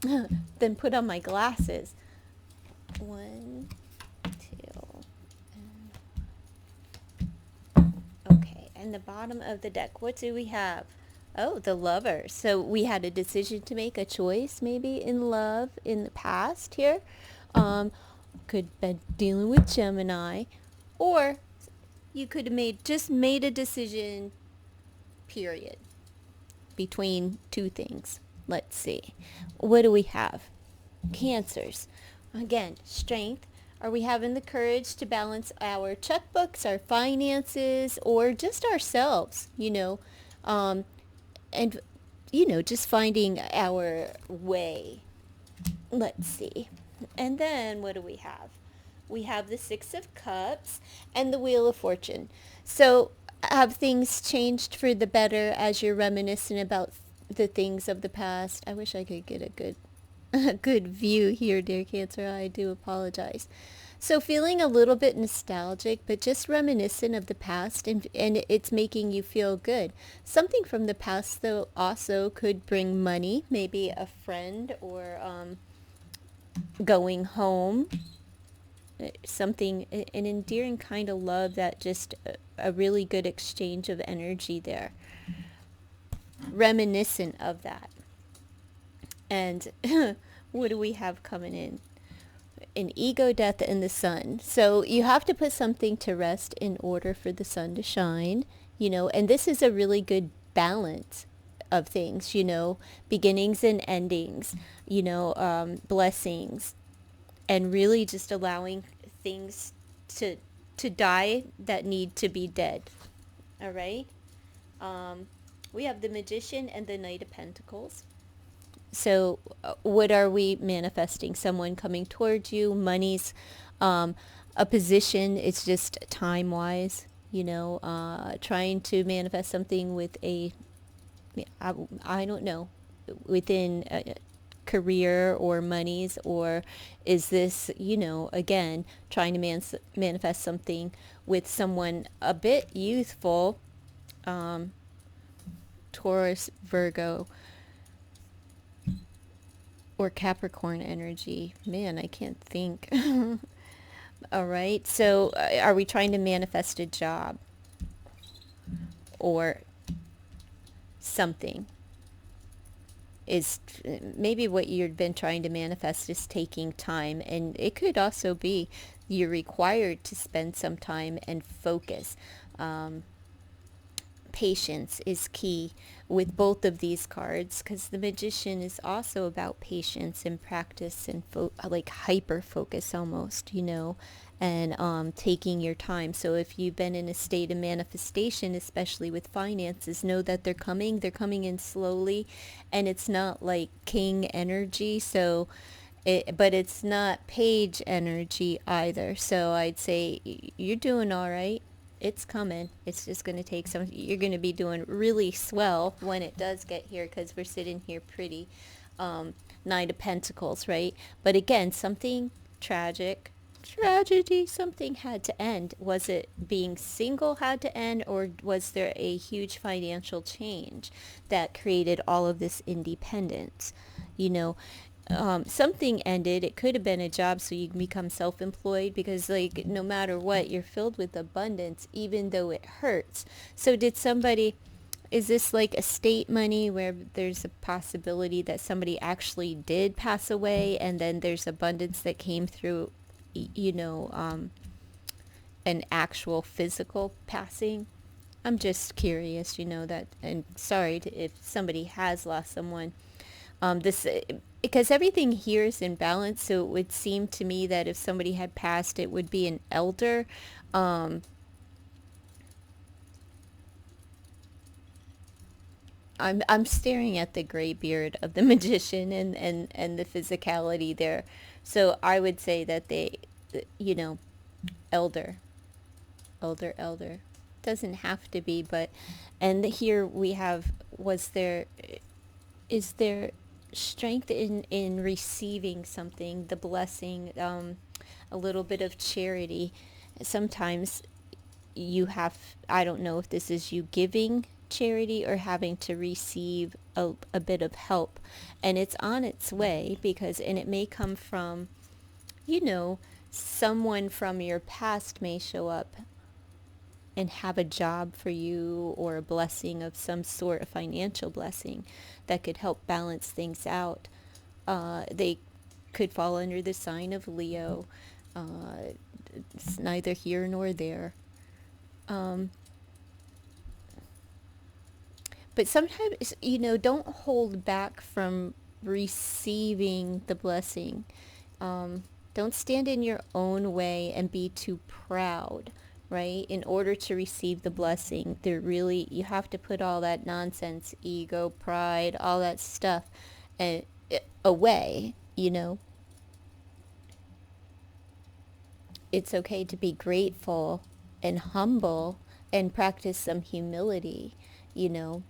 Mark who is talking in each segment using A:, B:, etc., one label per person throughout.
A: Then put on my glasses. One, two, okay. And the bottom of the deck, what do we have? Oh, the lover. So we had a decision to make, a choice maybe in love in the past here. Um, could be dealing with Gemini, or you could have made a decision, period, between two things. Let's see. What do we have? Cancers. Again, strength. Are we having the courage to balance our checkbooks, our finances, or just ourselves, Um, and, just finding our way. Let's see. And then what do we have? We have the Six of Cups and the Wheel of Fortune. So have things changed for the better as you're reminiscing about the things of the past? I wish I could get a good a good view here, dear Cancer. I do apologize. So feeling a little bit nostalgic, but just reminiscent of the past, and it's making you feel good. Something from the past, though, also could bring money, maybe a friend, or going home, something, an endearing kind of love, that just a really good exchange of energy there, reminiscent of that. And what do we have coming in? An ego, death, and the sun. So you have to put something to rest in order for the sun to shine, and this is a really good balance of things, beginnings and endings, blessings, and really just allowing things to die that need to be dead. All right. We have the Magician and the Knight of Pentacles. So what are we manifesting? Someone coming towards you, monies, a position. It's just time wise, trying to manifest something with I don't know, within a career or monies, or is this, again, trying to manifest something with someone a bit youthful, Taurus, Virgo, or Capricorn energy. Man, I can't think. All right. So are we trying to manifest a job or something? Is maybe what you've been trying to manifest is taking time, and it could also be you're required to spend some time and focus. Patience is key with both of these cards, because the Magician is also about patience and practice and like hyper focus almost, and taking your time. So if you've been in a state of manifestation, especially with finances, know that they're coming in slowly, and it's not like king energy. So but it's not page energy either. So I'd say you're doing all right. It's coming. It's just going to take some. You're going to be doing really swell when it does get here, because we're sitting here pretty. Nine of Pentacles, right? But again, something tragic, tragedy, something had to end. Was it being single had to end, or was there a huge financial change that created all of this independence? You know, something ended. It could have been a job, so you can become self-employed, because like no matter what, you're filled with abundance, even though it hurts. So did somebody, is this like estate money, where there's a possibility that somebody actually did pass away, and then there's abundance that came through, an actual physical passing? I'm just curious, that, and sorry if somebody has lost someone. This Because everything here is in balance, so it would seem to me that if somebody had passed, it would be an elder. Um, I'm staring at the gray beard of the Magician, and the physicality there. So I would say that they, you know, elder, elder. Doesn't have to be, but, and here we have, is there strength in receiving something, the blessing, a little bit of charity. Sometimes you have, I don't know if this is you giving charity or having to receive a bit of help. And it's on its way and it may come from, you know, someone from your past may show up and have a job for you, or a blessing of some sort, a financial blessing that could help balance things out. They could fall under the sign of Leo. It's neither here nor there. Um, but sometimes, don't hold back from receiving the blessing. Don't stand in your own way and be too proud, right? In order to receive the blessing, you have to put all that nonsense, ego, pride, all that stuff away. It's okay to be grateful and humble and practice some humility, you know.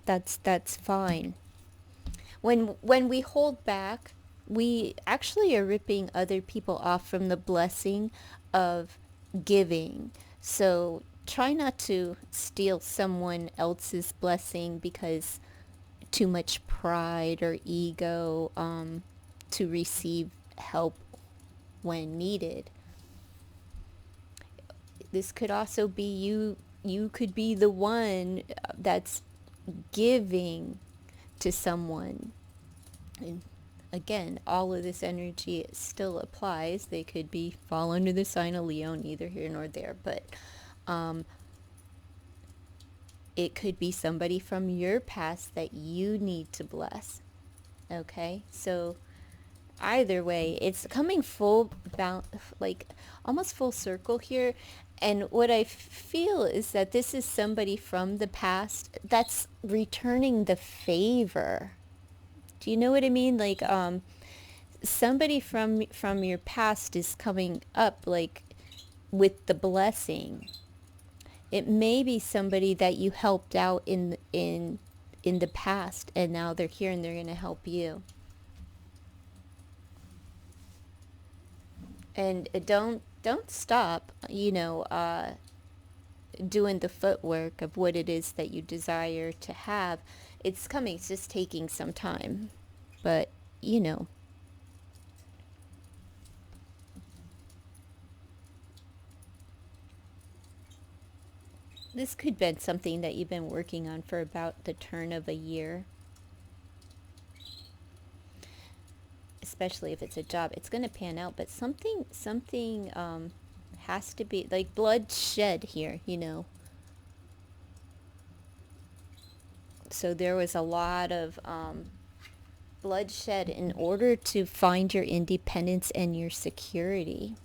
A: That's fine. When we hold back, we actually are ripping other people off from the blessing of giving. So try not to steal someone else's blessing because too much pride or ego to receive help when needed. This could also be you could be the one that's giving to someone. And again, all of this energy still applies. They could fall under the sign of Leo, neither here nor there, but it could be somebody from your past that you need to bless. Okay? So either way, it's coming like almost full circle here. And what I feel is that this is somebody from the past that's returning the favor. Do you know what I mean? Like, somebody from your past is coming up, like, with the blessing. It may be somebody that you helped out in the past, and now they're here and they're going to help you. And don't stop, doing the footwork of what it is that you desire to have. It's coming. It's just taking some time. But, this could have been something that you've been working on for about the turn of a year. Especially if it's a job, it's going to pan out. But something has to be, like, bloodshed here, So there was a lot of bloodshed in order to find your independence and your security.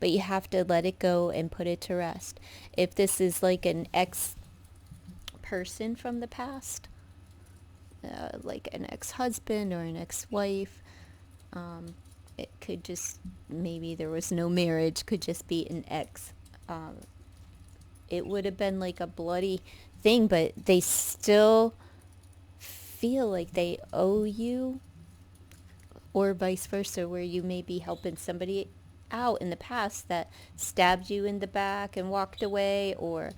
A: But you have to let it go and put it to rest. If this is like an ex-person from the past, like an ex-husband or an ex-wife, it could just, maybe there was no marriage, could just be an ex. It would have been like a bloody thing, but they still feel like they owe you, or vice versa, where you may be helping somebody out in the past that stabbed you in the back and walked away, or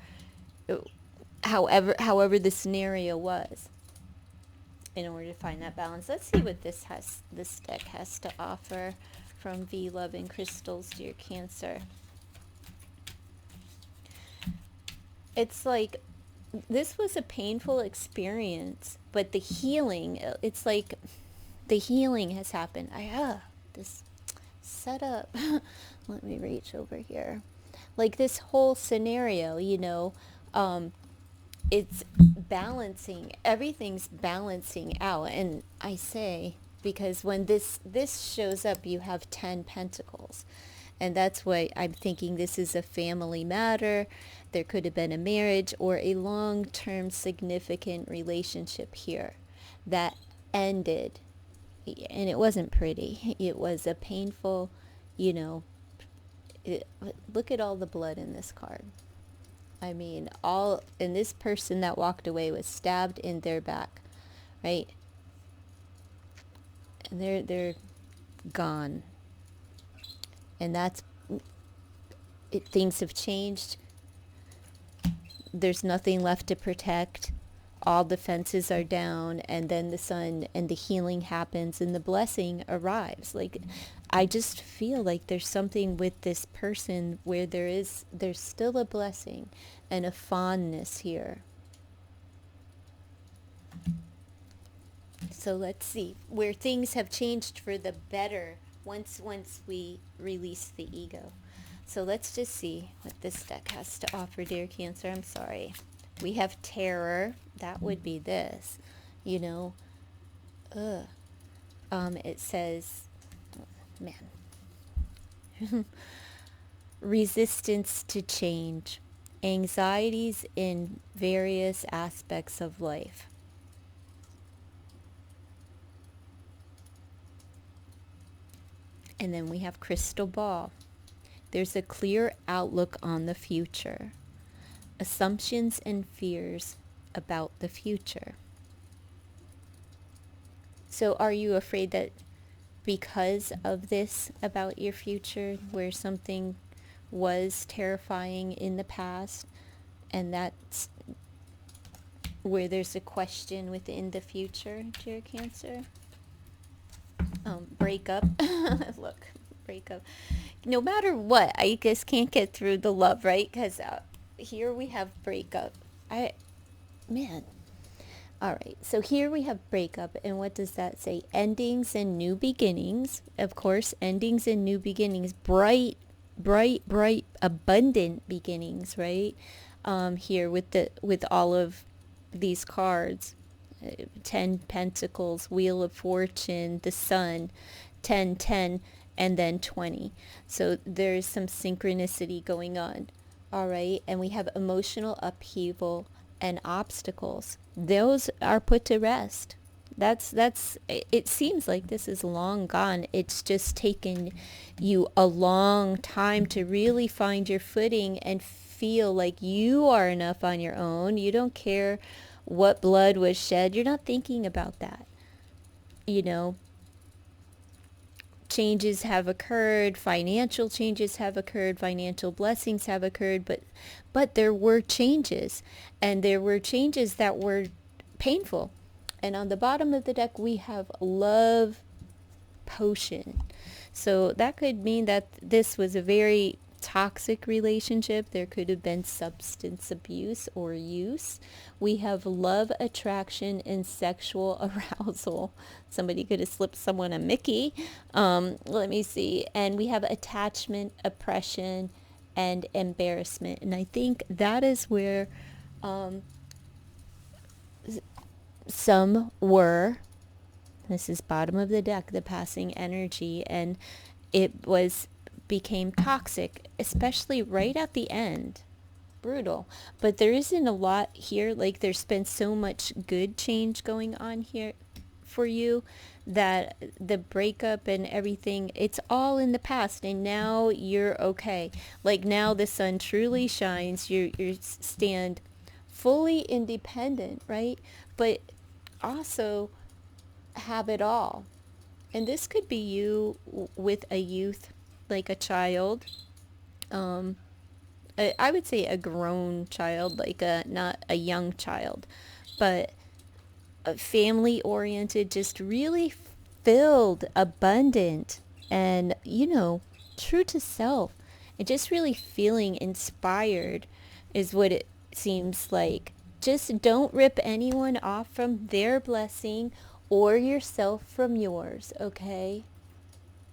A: however the scenario was, in order to find that balance. Let's see what this deck has to offer from V Love and Crystals, dear Cancer. It's like this was a painful experience, but the healing, it's like the healing has happened. This setup. Let me reach over here. Like this whole scenario, it's balancing. Everything's balancing out. And I say, because when this shows up, you have 10 pentacles. And that's why I'm thinking this is a family matter. There could have been a marriage or a long-term significant relationship here that ended. And it wasn't pretty. It was a painful, look at all the blood in this card. I mean, and this person that walked away was stabbed in their back, right? And they're gone. And things have changed. there's nothing left to protect. All defenses are down, and then the sun and the healing happens and the blessing arrives. Like, I just feel like there's something with this person where there's still a blessing and a fondness here. So let's see where things have changed for the better once we release the ego. So let's just see what this deck has to offer, dear Cancer. I'm sorry. We have terror. That would be this. You know, it says, man, resistance to change, anxieties in various aspects of life. And then we have crystal ball. There's a clear outlook on the future. Assumptions and fears about the future. So are you afraid that because of this about your future, where something was terrifying in the past, and that's where there's a question within the future, dear Cancer? Breakup. Look, breakup. No matter what, I just can't get through the love, right? Because here we have breakup. Man. All right, so here we have breakup, and what does that say? Endings and new beginnings. Of course, endings and new beginnings. Bright, abundant beginnings, right? Here with all of these cards. 10 Pentacles, Wheel of Fortune, the Sun, 10, 10, and then 20. So there's some synchronicity going on. All right, and we have emotional upheaval and obstacles. Those are put to rest. It seems like this is long gone. It's just taken you a long time to really find your footing and feel like you are enough on your own. You don't care what blood was shed. You're not thinking about that. You know, changes have occurred, financial changes have occurred, financial blessings have occurred, but there were changes, and there were changes that were painful. And on the bottom of the deck, we have love potion. So that could mean that this was a very toxic relationship. There could have been substance abuse or use. We have love, attraction, and sexual arousal. Somebody could have slipped someone a Mickey. Let me see. And we have attachment, oppression, and embarrassment. And I think that is where some were. This is bottom of the deck, the passing energy, and it became toxic, especially right at the end. Brutal. But there isn't a lot here. Like, there's been so much good change going on here for you that the breakup and everything, it's all in the past, and now you're okay. Like, now the sun truly shines. You stand fully independent, right? But also have it all. And this could be you with a youth, like a child. I would say a grown child, like not a young child, but a family oriented, just really filled, abundant, and, true to self, and just really feeling inspired is what it seems like. Just don't rip anyone off from their blessing or yourself from yours, okay?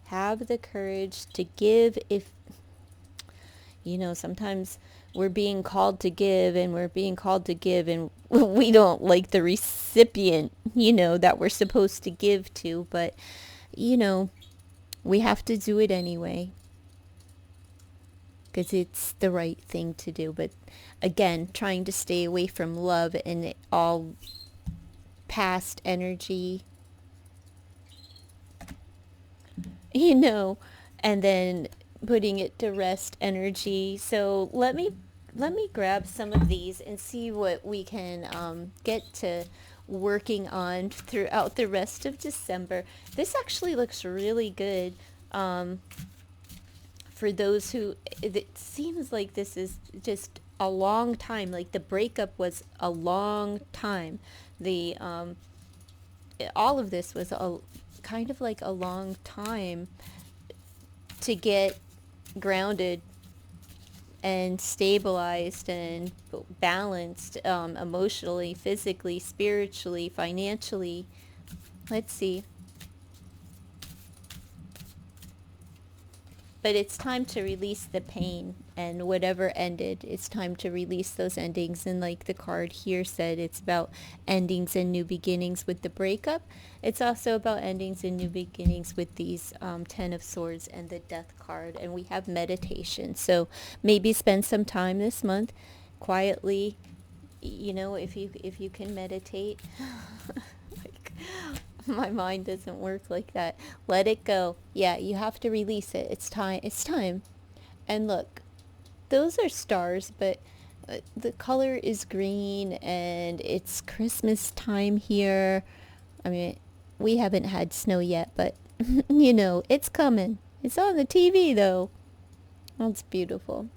A: Have the courage to give. If sometimes we're being called to give, and we don't like the recipient, that we're supposed to give to, but, we have to do it anyway, because it's the right thing to do. But again, trying to stay away from love and all past energy, and then putting it to rest energy. So let me grab some of these and see what we can get to working on throughout the rest of December. This actually looks really good for those who, it seems like this is just a long time. Like the breakup was a long time. The all of this was a kind of like a long time to get grounded and stabilized and balanced, emotionally, physically, spiritually, financially. Let's see. But it's time to release the pain, and whatever ended, it's time to release those endings. And like the card here said, it's about endings and new beginnings with the breakup. It's also about endings and new beginnings with these Ten of Swords and the Death card. And we have meditation. So maybe spend some time this month quietly, if you can meditate. Like, my mind doesn't work like that. Let it go. Yeah, you have to release it. It's time. It's time. And look, those are stars, but the color is green, and it's Christmas time here. I mean, we haven't had snow yet, but it's coming. It's on the TV though. That's beautiful.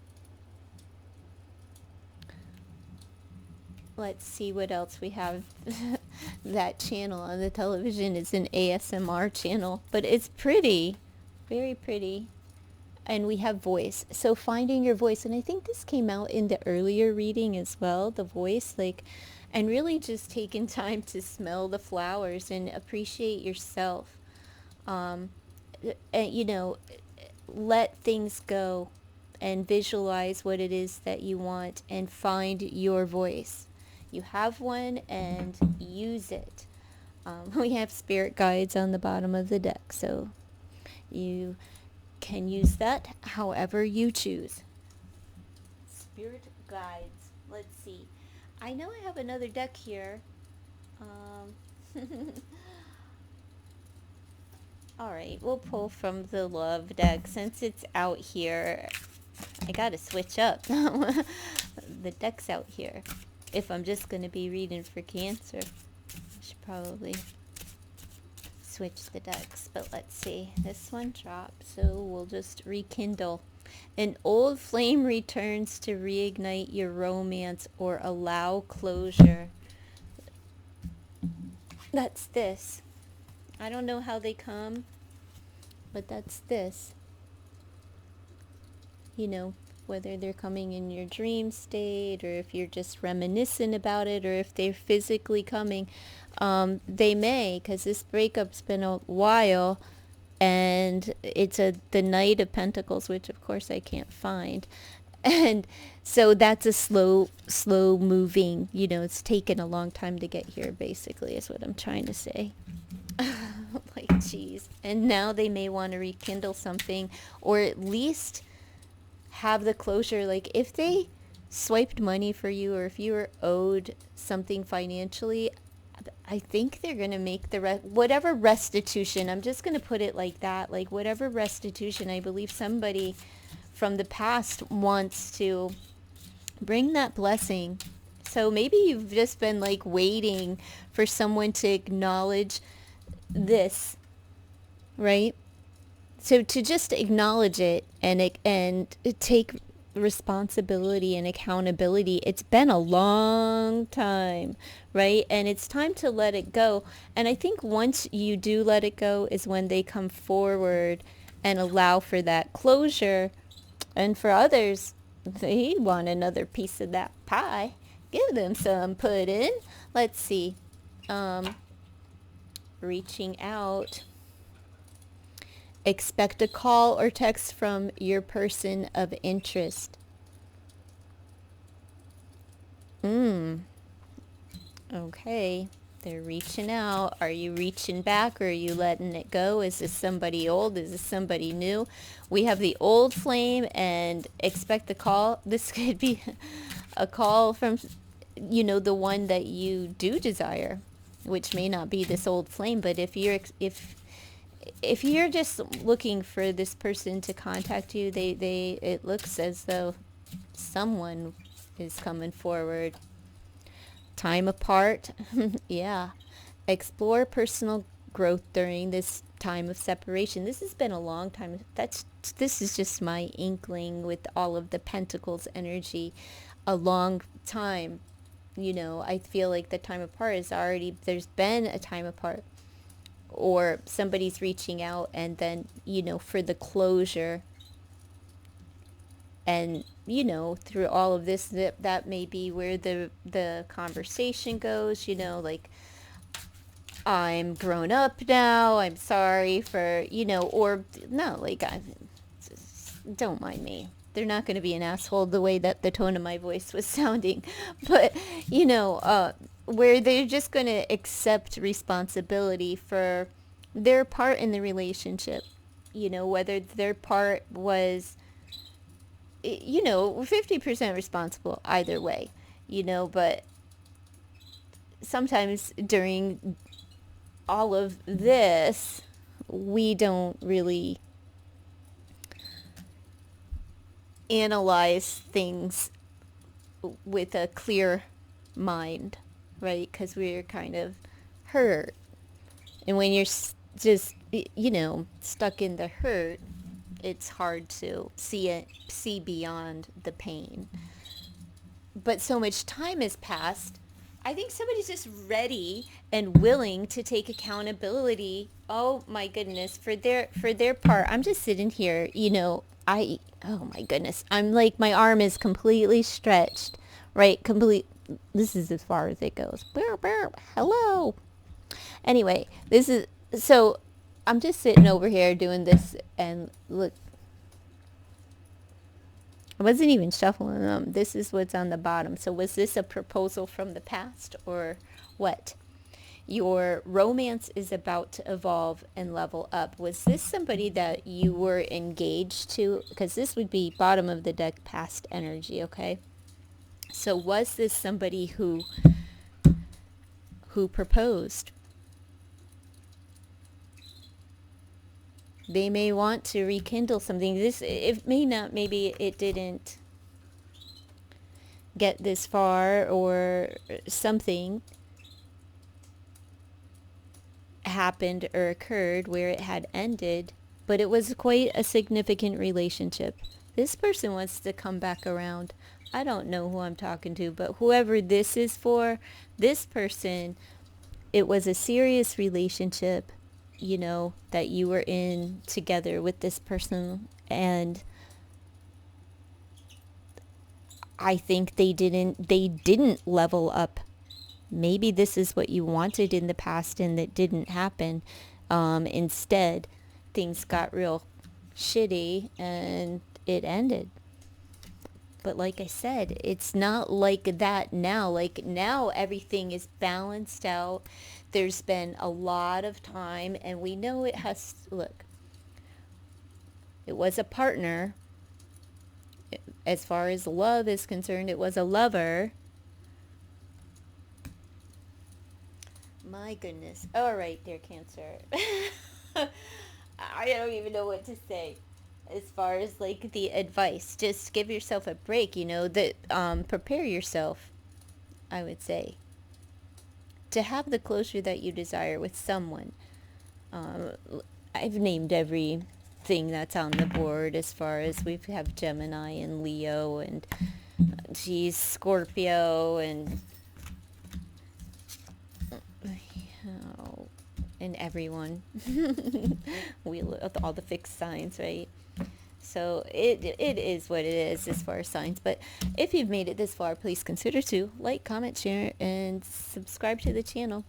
A: Let's see what else we have. That channel on the television is an ASMR channel, but it's pretty, very pretty. And we have voice. So finding your voice, and I think this came out in the earlier reading as well, the voice, like, and really just taking time to smell the flowers and appreciate yourself. Um, and, let things go and visualize what it is that you want and find your voice. You have one, and use it. We have spirit guides on the bottom of the deck, so you can use that however you choose. Spirit guides. Let's see. I know I have another deck here. All right, we'll pull from the love deck since it's out here. I gotta switch up. The deck's out here. If I'm just gonna be reading for Cancer, I should probably switch the decks. But let's see. This one dropped, so we'll just rekindle. An old flame returns to reignite your romance or allow closure. That's this. I don't know how they come, but that's this. Whether they're coming in your dream state, or if you're just reminiscent about it, or if they're physically coming. They may, because this breakup's been a while, and it's the Knight of Pentacles, which of course I can't find. And so that's a slow moving, it's taken a long time to get here, basically, is what I'm trying to say. Like, geez. And now they may want to rekindle something, or at least have the closure. Like, if they swiped money for you, or if you were owed something financially, I think they're going to make whatever restitution. I'm just going to put it like that. Like, whatever restitution, I believe somebody from the past wants to bring that blessing. So maybe you've just been like waiting for someone to acknowledge this, right? So to just acknowledge it and take responsibility and accountability. It's been a long time, right? And it's time to let it go. And I think once you do let it go is when they come forward and allow for that closure. And for others, they want another piece of that pie. Give them some pudding. Let's see. Reaching out. Expect a call or text from your person of interest. Okay. They're reaching out. Are you reaching back, or are you letting it go? Is this somebody old? Is this somebody new? We have the old flame, and expect the call. This could be a call from, the one that you do desire, which may not be this old flame. But if you're just looking for this person to contact you, it looks as though someone is coming forward. Time apart. Yeah. Explore personal growth during this time of separation. This has been a long time. This is just my inkling with all of the Pentacles energy. a long time. I feel like the time apart is already, there's been a time apart, or somebody's reaching out, and then, for the closure, and, through all of this, that may be where the conversation goes, like, I'm grown up now, I'm sorry for, or no, like, don't mind me. They're not going to be an asshole the way that the tone of my voice was sounding. But, where they're just going to accept responsibility for their part in the relationship. Whether their part was, 50% responsible either way. But sometimes during all of this, we don't really analyze things with a clear mind, right? Because we're kind of hurt. And when you're just, stuck in the hurt, it's hard to see beyond the pain. But so much time has passed. I think somebody's just ready and willing to take accountability. Oh my goodness, for their part. I'm just sitting here, oh my goodness. I'm like, my arm is completely stretched, right? This is as far as it goes. Hello. Anyway, so I'm just sitting over here doing this, and look, I wasn't even shuffling them. This is what's on the bottom. So was this a proposal from the past, or what? Your romance is about to evolve and level up. Was this somebody that you were engaged to? Because this would be bottom of the deck, past energy, okay? So was this somebody who proposed? They may want to rekindle something. It may not, maybe it didn't get this far, or something happened or occurred where it had ended, but it was quite a significant relationship. This person wants to come back around. I don't know who I'm talking to, but whoever this is for, this person, it was a serious relationship, that you were in together with this person, and I think they didn't level up. Maybe this is what you wanted in the past and that didn't happen. Instead, things got real shitty and it ended. But like I said, it's not like that now. Like, now everything is balanced out. There's been a lot of time, and we know it has, look, it was a partner. As far as love is concerned, it was a lover. My goodness. All right, dear Cancer. I don't even know what to say as far as like the advice. Just give yourself a break, prepare yourself, I would say, to have the closure that you desire with someone. I've named everything that's on the board, as far as we have Gemini and Leo and Scorpio and and everyone. We all the fixed signs, right? So it is what it is as far as signs. But if you've made it this far, please consider to like, comment, share, and subscribe to the channel.